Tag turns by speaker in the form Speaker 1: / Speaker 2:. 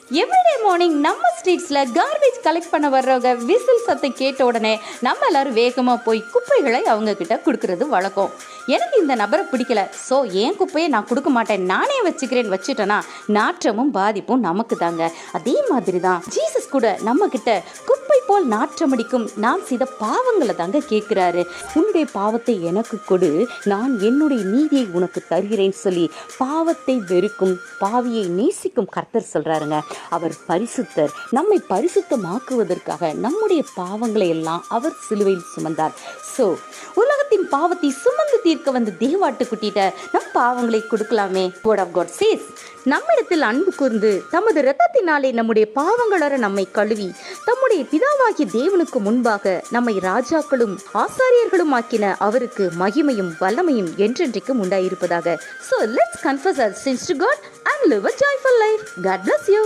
Speaker 1: Everyday morning நம்ம ஸ்ட்ரீட்ஸில் garbage collect பண்ண வர்றவங்க விசில் சத்தம் கேட்ட உடனே நம்ம எல்லாரும் வேகமாக போய் குப்பைகளை அவங்க கிட்ட கொடுக்கறது வழக்கம். எனக்கு இந்த நபரை பிடிக்கல, ஸோ என் குப்பையை நான் கொடுக்க மாட்டேன், நானே வச்சுட்டேன்னா நாற்றமும் பாதிப்பும் நமக்கு தாங்க. அதே மாதிரி தான் ஜீசஸ் கூட நம்ம கிட்ட குப்பை போல் நாற்றமடிக்கும் நாம் செய்த பாவங்களை தாங்க கேட்குறாரு. உன்னுடைய பாவத்தை எனக்கு கொடு, நான் என்னுடைய நீதியை உனக்கு தருகிறேன்னு சொல்லி பாவத்தை வெறுக்கும் பாவியை நேசிக்கும் கர்த்தர் சொல்றாருங்க. அவர் பரிசுத்தர். நம்மை பரிசுத்தமாக்குவதற்காக நம்முடைய பாவங்களை எல்லாம் அவர் சிலுவையில் சுமந்தார். ஸோ உலகத்தின் பாவத்தை சுமந்து தீர்க்க வந்த தேவாட்டுக்குட்டிட்ட நம் பாவங்களை கொடுக்கலாமே. God of God says, நம்மிடத்தில் அன்பு கூர்ந்து தமது இரத்தத்தினாலே நம்முடைய பாவங்களற நம்மை கழுவி தம்முடைய பிதாவாகிய தேவனுக்கு முன்பாக நம்மை ராஜாக்களும் ஆசாரியர்களும் ஆக்கின அவருக்கு மகிமையும் வல்லமையும் என்றென்றைக்கும் உண்டாயிருப்பதாக. So let's confess our sins to God and live a joyful life. God bless you.